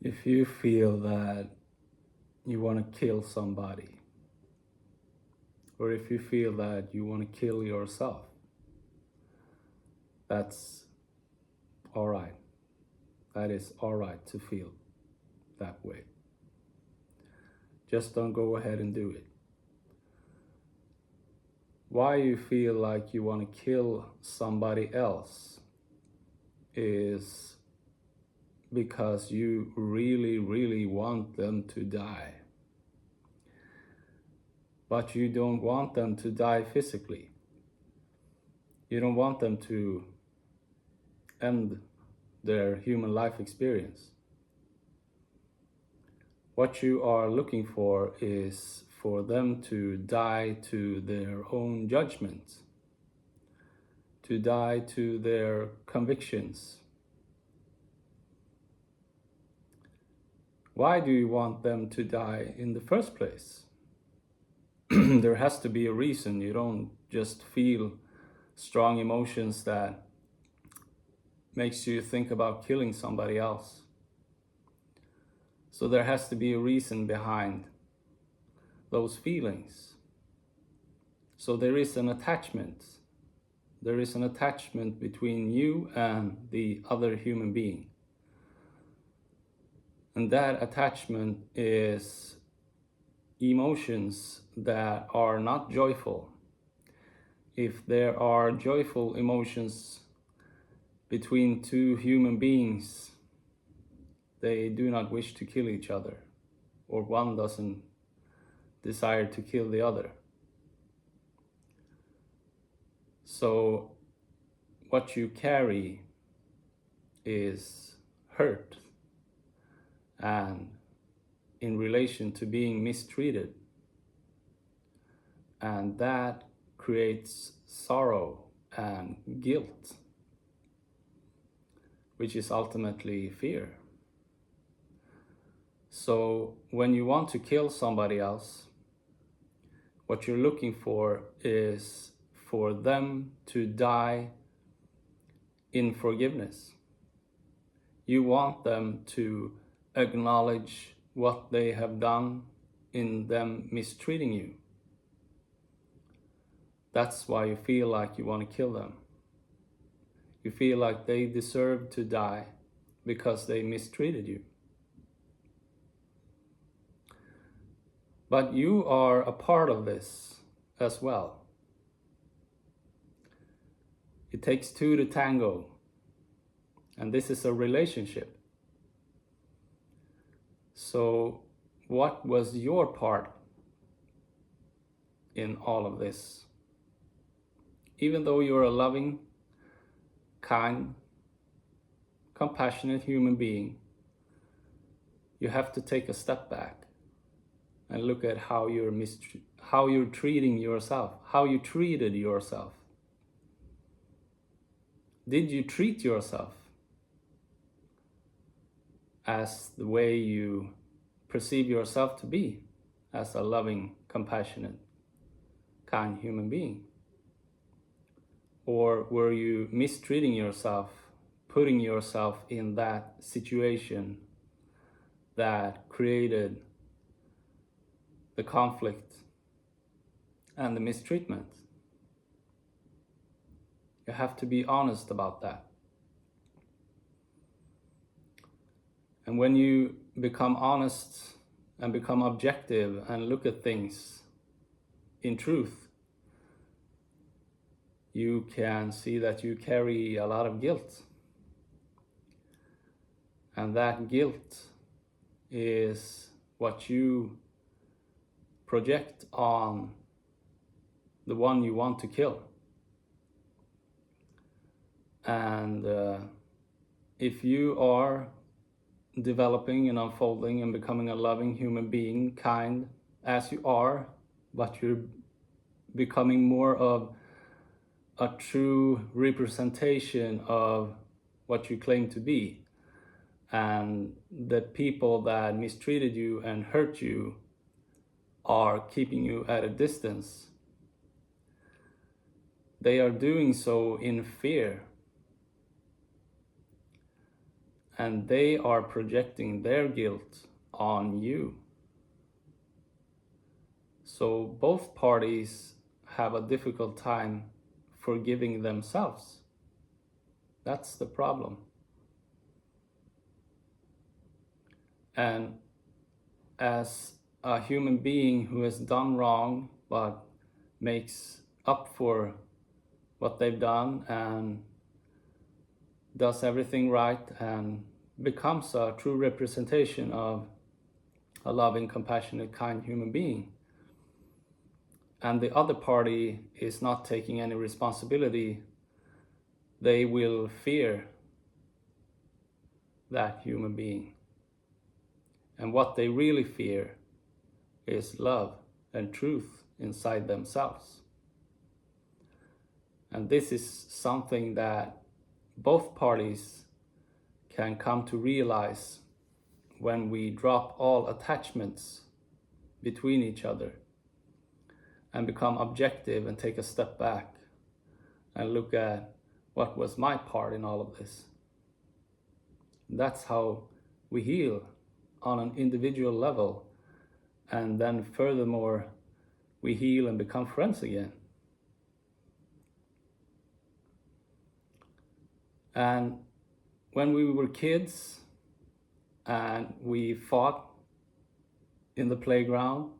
If you feel that you want to kill somebody, or if you feel that you want to kill yourself, that's all right. That is all right to feel that way. Just don't go ahead and do it. Why you feel like you want to kill somebody else is because you really, really want them to die. But you don't want them to die physically. You don't want them to end their human life experience. What you are looking for is for them to die to their own judgments, to die to their convictions. Why do you want them to die in the first place? There has to be a reason. You don't just feel strong emotions that makes you think about killing somebody else. So there has to be a reason behind those feelings. So there is an attachment. There is an attachment between you and the other human being. And that attachment is emotions that are not joyful. If there are joyful emotions between two human beings, they do not wish to kill each other, or one doesn't desire to kill the other. So what you carry is hurt, and in relation to being mistreated, and that creates sorrow and guilt, which is ultimately fear. So when you want to kill somebody else, what you're looking for is for them to die in forgiveness. You want them to acknowledge what they have done in them mistreating you. That's why you feel like you want to kill them. You feel like they deserve to die because they mistreated you. But you are a part of this as well. It takes two to tango, and this is a relationship. So what was your part in all of this? Even though you're a loving, kind, compassionate human being, you have to take a step back and look at how you're treating yourself, how you treated yourself. Did you treat yourself as the way you perceive yourself to be, as a loving, compassionate, kind human being? Or were you mistreating yourself, putting yourself in that situation that created the conflict and the mistreatment? You have to be honest about that. And when you become honest and become objective and look at things in truth, you can see that you carry a lot of guilt. And that guilt is what you project on the one you want to kill. And if you are developing and unfolding and becoming a loving human being, kind as you are, but you're becoming more of a true representation of what you claim to be, and the people that mistreated you and hurt you are keeping you at a distance, they are doing so in fear. and they are projecting their guilt on you. So both parties have a difficult time forgiving themselves. That's the problem. And as a human being who has done wrong but makes up for what they've done and does everything right and becomes a true representation of a loving, compassionate, kind human being, and the other party is not taking any responsibility, they will fear that human being. And what they really fear is love and truth inside themselves. And this is something that both parties can come to realize when we drop all attachments between each other and become objective and take a step back and look at what was my part in all of this. That's how we heal on an individual level, and then furthermore we heal and become friends again. And when we were kids and we fought in the playground,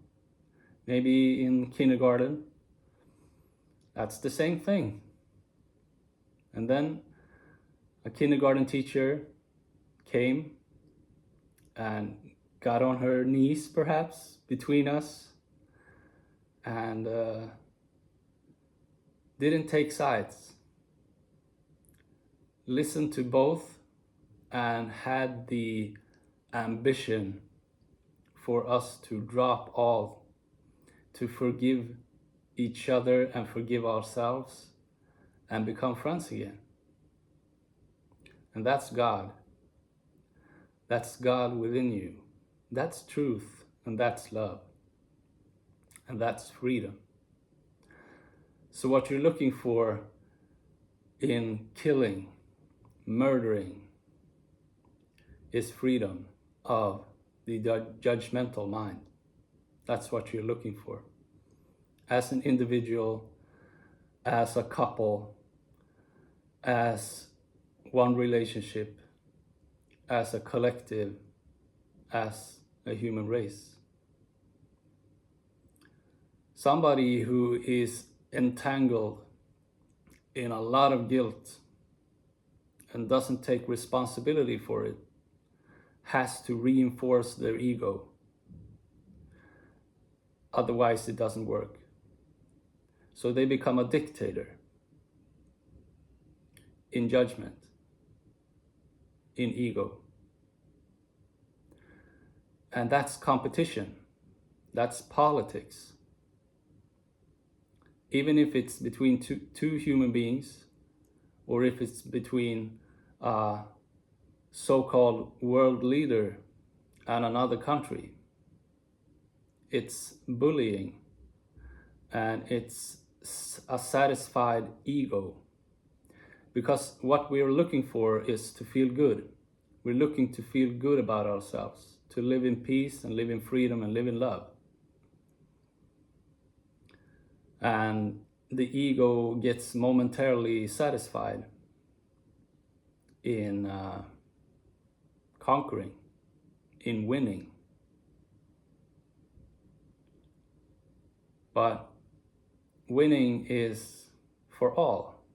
maybe in kindergarten, that's the same thing. And then a kindergarten teacher came and got on her knees perhaps between us and didn't take sides, listened to both, and had the ambition for us to drop all, to forgive each other and forgive ourselves and become friends again. And that's God. That's God within you. That's truth, and that's love, and that's freedom. So what you're looking for in killing, murdering, is freedom of the judgmental mind. That's what you're looking for. As an individual, as a couple, as one relationship, as a collective, as a human race. Somebody who is entangled in a lot of guilt and doesn't take responsibility for it has to reinforce their ego. Otherwise, it doesn't work. So they become a dictator in judgment, in ego. And that's competition. That's politics. Even if it's between two human beings, or if it's between a so-called world leader and another country, it's bullying, and it's a satisfied ego. Because what we're looking for is to feel good. We're looking to feel good about ourselves, to live in peace and live in freedom and live in love. And the ego gets momentarily satisfied in conquering, in winning. But winning is for all.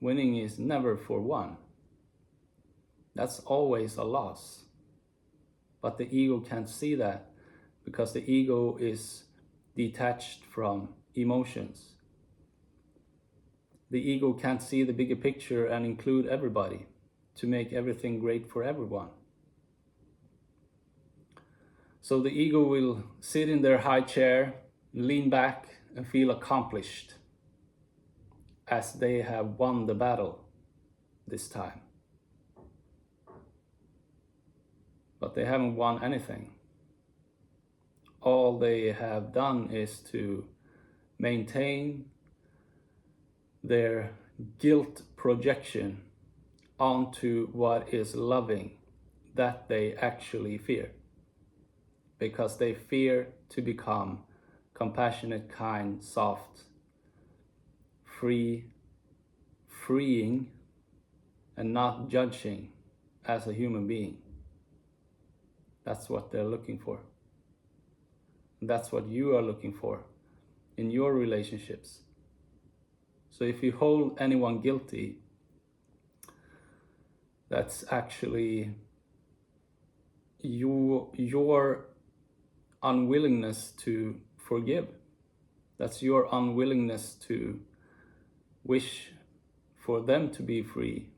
Winning is never for one. That's always a loss. But the ego can't see that because the ego is detached from emotions. The ego can't see the bigger picture and include everybody to make everything great for everyone. So the ego will sit in their high chair, lean back, and feel accomplished as they have won the battle this time. But they haven't won anything. All they have done is to maintain their guilt projection onto what is loving that they actually fear, because they fear to become compassionate, kind, soft, freeing, and not judging as a human being. That's what they're looking for. That's what you are looking for in your relationships. So if you hold anyone guilty, that's actually your unwillingness to forgive. That's your unwillingness to wish for them to be free.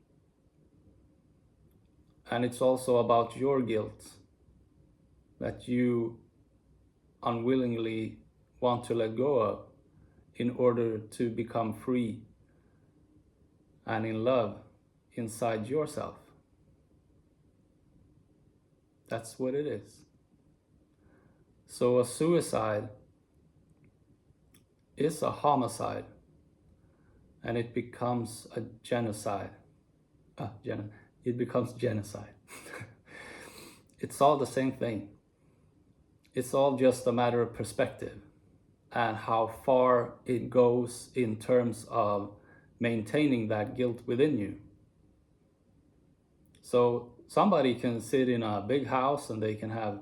And it's also about your guilt that you unwillingly want to let go of in order to become free and in love inside yourself. That's what it is. So a suicide is a homicide, and it becomes a genocide. It becomes genocide. It's all the same thing. It's all just a matter of perspective and how far it goes in terms of maintaining that guilt within you. So somebody can sit in a big house and they can have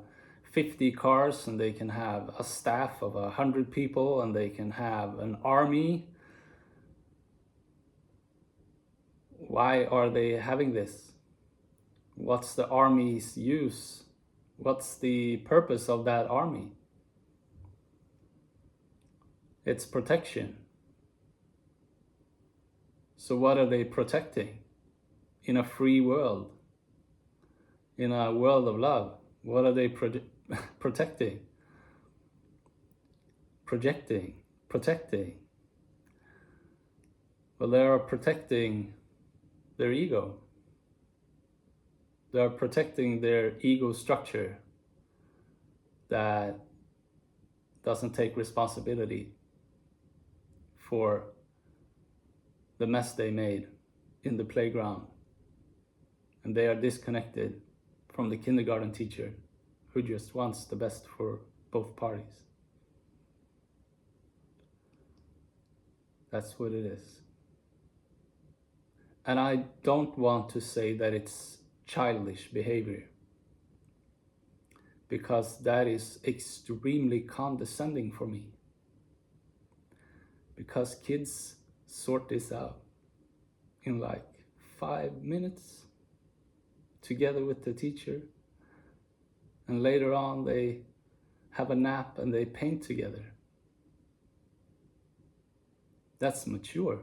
50 cars and they can have a staff of 100 people and they can have an army. Why are they having this? What's the army's use? What's the purpose of that army? It's protection. So what are they protecting? In a free world, in a world of love, what are they protecting? Protecting. Well, they are protecting their ego. They are protecting their ego structure that doesn't take responsibility for the mess they made in the playground. And they are disconnected from the kindergarten teacher who just wants the best for both parties. That's what it is. And I don't want to say that it's childish behavior, because that is extremely condescending for me. Because kids sort this out in like 5 minutes together with the teacher, and later on they have a nap and they paint together. That's mature.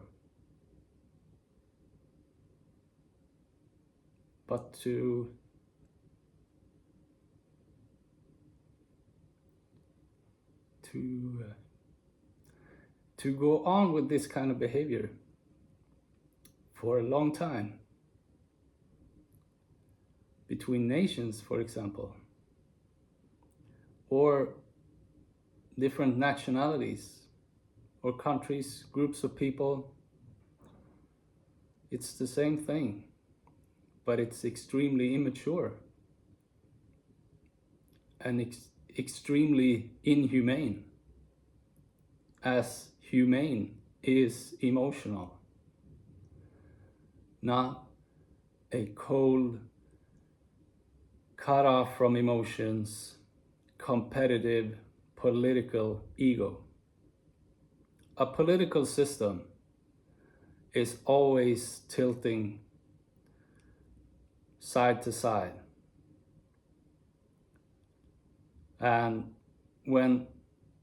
But to go on with this kind of behavior for a long time between nations, for example, or different nationalities or countries, groups of people, it's the same thing, but it's extremely immature and extremely inhumane, as humane is emotional, not a cold, cut off from emotions, competitive, political ego. A political system is always tilting side to side. And when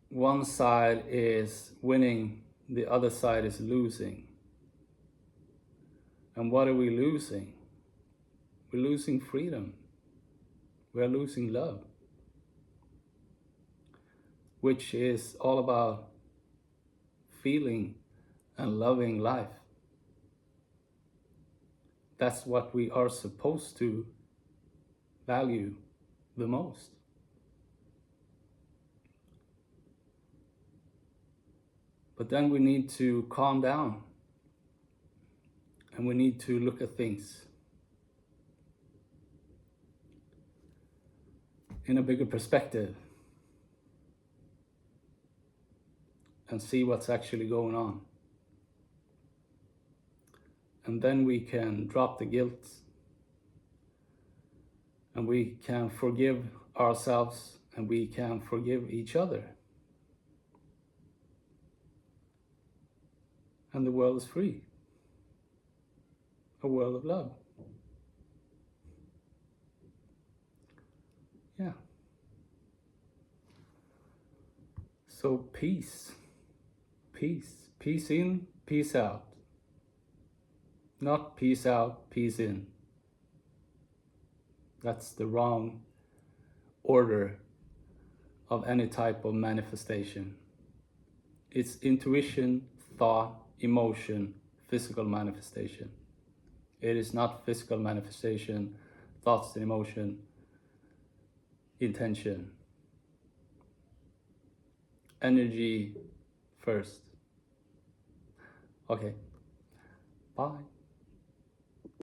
one side is winning, the other side is losing. And what are we losing? We're losing freedom. We're losing love, which is all about feeling and loving life. That's what we are supposed to value the most. But then we need to calm down and we need to look at things in a bigger perspective and see what's actually going on. And then we can drop the guilt and we can forgive ourselves and we can forgive each other. And the world is free. A world of love. Yeah. So peace. Peace. Peace in, peace out. Not peace out, peace in. That's the wrong order of any type of manifestation. It's intuition, thought, emotion, physical manifestation. It is not physical manifestation, thoughts and emotion, intention. Energy first. Okay, bye.